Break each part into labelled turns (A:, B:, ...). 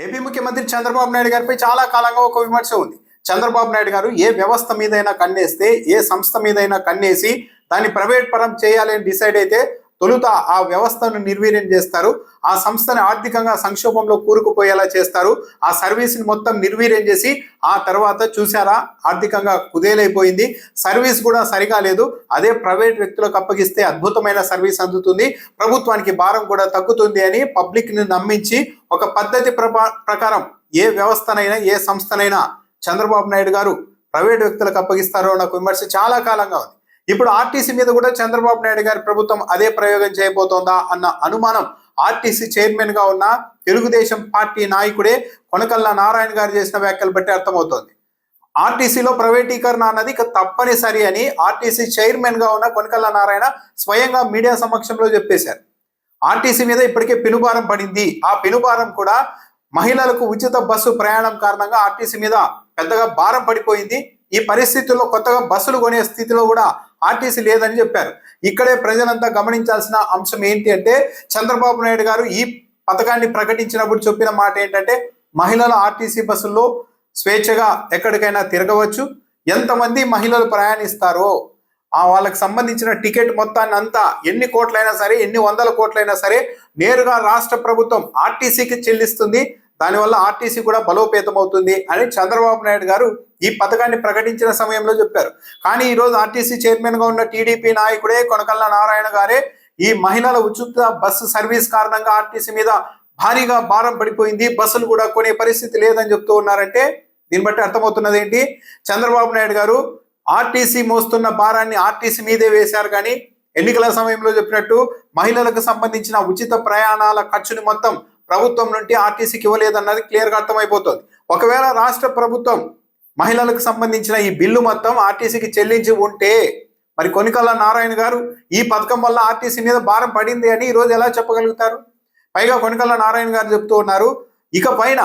A: AP ముఖ్యమంత్రి చంద్రబాబు నాయుడు గారిపై చాలా కాలంగా ఒక విమర్శ ఉంది. చంద్రబాబు నాయుడు గారు ఏ వ్యవస్థ మీదైనా కన్నేస్తే, ఏ సంస్థ మీదైనా కన్నేసి దాన్ని ప్రైవేట్ పరం చేయాలని డిసైడ్ అయితే తొలుత ఆ వ్యవస్థను నిర్వీర్యం చేస్తారు. ఆ సంస్థని ఆర్థికంగా సంక్షోభంలో కూరుకుపోయేలా చేస్తారు. ఆ సర్వీస్ని మొత్తం నిర్వీర్యం చేసి ఆ తర్వాత చూసారా ఆర్థికంగా కుదేలైపోయింది. సర్వీస్ కూడా సరిగా లేదు. అదే ప్రైవేట్ వ్యక్తులకు అప్పగిస్తే అద్భుతమైన సర్వీస్ అందుతుంది, ప్రభుత్వానికి భారం కూడా తగ్గుతుంది అని పబ్లిక్ని నమ్మించి ఒక పద్ధతి ప్రకారం ఏ వ్యవస్థనైనా ఏ సంస్థనైనా చంద్రబాబు నాయుడు గారు ప్రైవేట్ వ్యక్తులకు అప్పగిస్తారో నాకు విమర్శ చాలా కాలంగా ఉంది. ఇప్పుడు ఆర్టీసీ మీద కూడా చంద్రబాబు నాయుడు గారి ప్రభుత్వం అదే ప్రయోగం చేయబోతోందా అన్న అనుమానం ఆర్టీసీ చైర్మన్ గా ఉన్న తెలుగుదేశం పార్టీ నాయకుడే కొనకళ్ళ నారాయణ గారు చేసిన వ్యాఖ్యలు బట్టి అర్థమవుతోంది. ఆర్టీసీలో ప్రైవేటీకరణ అన్నది తప్పనిసరి అని ఆర్టీసీ చైర్మన్ గా ఉన్న కొనకళ్ళ నారాయణ స్వయంగా మీడియా సమక్షంలో చెప్పేశారు. ఆర్టీసీ మీద ఇప్పటికే పెనుభారం పడింది. ఆ పెనుభారం కూడా మహిళలకు ఉచిత బస్సు ప్రయాణం కారణంగా ఆర్టీసీ మీద పెద్దగా భారం పడిపోయింది. ఈ పరిస్థితుల్లో కొత్తగా బస్సులు కొనే స్థితిలో కూడా ఆర్టీసీ లేదని చెప్పారు. ఇక్కడే ప్రజలంతా గమనించాల్సిన అంశం ఏంటి అంటే, చంద్రబాబు నాయుడు గారు ఈ పథకాన్ని ప్రకటించినప్పుడు చెప్పిన మాట ఏంటంటే, మహిళల ఆర్టీసీ బస్సుల్లో స్వేచ్ఛగా ఎక్కడికైనా తిరగవచ్చు, ఎంతమంది మహిళలు ప్రయాణిస్తారో వాళ్ళకి సంబంధించిన టికెట్ మొత్తాన్ని అంతా ఎన్ని కోట్లైనా సరే, ఎన్ని వందల కోట్లైనా సరే నేరుగా రాష్ట్ర ప్రభుత్వం ఆర్టీసీకి చెల్లిస్తుంది. దానివల్ల ఆర్టీసీ కూడా బలోపేతం అవుతుంది అని చంద్రబాబు నాయుడు గారు ఈ పథకాన్ని ప్రకటించిన సమయంలో చెప్పారు. కానీ ఈరోజు ఆర్టీసీ చైర్మన్ గా ఉన్న టీడీపీ నాయకుడే కొనకళ్ళ నారాయణ గారే ఈ మహిళల ఉచిత బస్సు సర్వీస్ కారణంగా ఆర్టీసీ మీద భారీగా భారం పడిపోయింది, బస్సులు కూడా కొనే పరిస్థితి లేదని చెప్తూ ఉన్నారంటే దీన్ని బట్టి అర్థమవుతున్నది ఏంటి, చంద్రబాబు నాయుడు గారు ఆర్టీసీ మోస్తున్న భారాన్ని ఆర్టీసీ మీదే వేశారు. కానీ ఎన్నికల సమయంలో చెప్పినట్టు మహిళలకు సంబంధించిన ఉచిత ప్రయాణాల ఖర్చుని మొత్తం ప్రభుత్వం నుండి ఆర్టీసీకి ఇవ్వలేదన్నది క్లియర్గా అర్థమైపోతుంది. ఒకవేళ రాష్ట్ర ప్రభుత్వం మహిళలకు సంబంధించిన ఈ బిల్లు మొత్తం ఆర్టీసీకి చెల్లించి ఉంటే మరి కొనికళ్ళ నారాయణ గారు ఈ పథకం వల్ల ఆర్టీసీ మీద భారం పడింది అని ఈరోజు ఎలా చెప్పగలుగుతారు? పైగా కొనికళ్ళ నారాయణ గారు చెప్తూ ఉన్నారు, ఇక పైన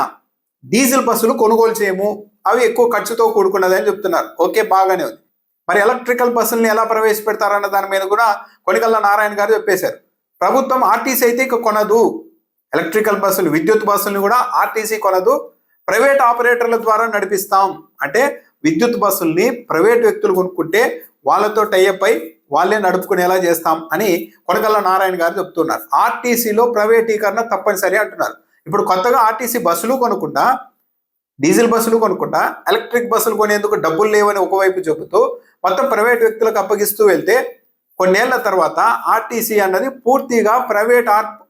A: డీజిల్ బస్సులు కొనుగోలు చేయము, అవి ఎక్కువ ఖర్చుతో కూడుకున్నది అని చెప్తున్నారు. ఓకే, బాగానే ఉంది. మరి ఎలక్ట్రికల్ బస్సుల్ని ఎలా ప్రవేశపెడతారన్న దాని మీద కూడా కొనికళ్ళ నారాయణ గారు చెప్పేశారు. ప్రభుత్వం ఆర్టీసీ అయితే ఇక కొనదు, ఎలక్ట్రికల్ బస్సులు విద్యుత్ బస్సులను కూడా ఆర్టీసీ కొనదు, ప్రైవేట్ ఆపరేటర్ల ద్వారా నడిపిస్తాం. అంటే విద్యుత్ బస్సుల్ని ప్రైవేట్ వ్యక్తులు కొనుక్కుంటే వాళ్ళతో టైఅప్ అయి వాళ్ళే నడుపుకునేలా చేస్తాం అని కొనకళ్ళ నారాయణ గారు చెప్తున్నారు. ఆర్టీసీలో ప్రైవేటీకరణ తప్పనిసరి అంటున్నారు. ఇప్పుడు కొత్తగా ఆర్టీసీ బస్సులు కొనుక్కుంటా, డీజిల్ బస్సులు కొనుక్కుంటా, ఎలక్ట్రిక్ బస్సులు కొనేందుకు డబ్బులు లేవని ఒకవైపు చెబుతూ మొత్తం ప్రైవేట్ వ్యక్తులకు అప్పగిస్తూ వెళ్తే కొన్నేళ్ల తర్వాత ఆర్టీసీ అన్నది పూర్తిగా ప్రైవేట్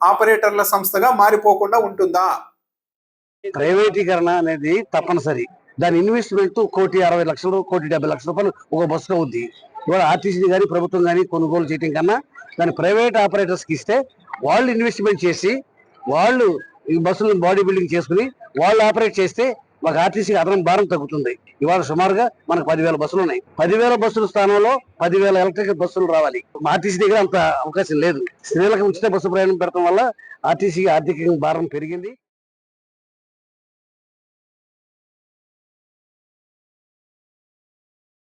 A: ఆపరేటర్ల సంస్థగా మారిపోకుండా ఉంటుందా?
B: ప్రైవేటీకరణ అనేది తప్పనిసరి. దాని ఇన్వెస్ట్మెంట్ 1,60,00,000 1,70,00,000 ఒక బస్సులో ఉంది. ఇవాళ ఆర్టీసీ కానీ ప్రభుత్వం కానీ కొనుగోలు చేయడం కన్నా దాన్ని ప్రైవేట్ ఆపరేటర్స్కి ఇస్తే వాళ్ళు ఇన్వెస్ట్మెంట్ చేసి వాళ్ళు ఈ బస్సులను బాడీ బిల్డింగ్ చేసుకుని వాళ్ళు ఆపరేట్ చేస్తే మాకు ఆర్టీసీకి అదనం భారం తగ్గుతుంది. ఇవాళ సుమారుగా మనకు 10,000 బస్సులు ఉన్నాయి. 10,000 బస్సుల స్థానంలో 10,000 ఎలక్ట్రికల్ బస్సులు రావాలి. ఆర్టీసీ దగ్గర అంత అవకాశం లేదు. స్త్రీలకు ఉచిత బస్సు ప్రయాణం పెడతాం వల్ల ఆర్టీసీకి ఆర్థిక భారం పెరిగింది.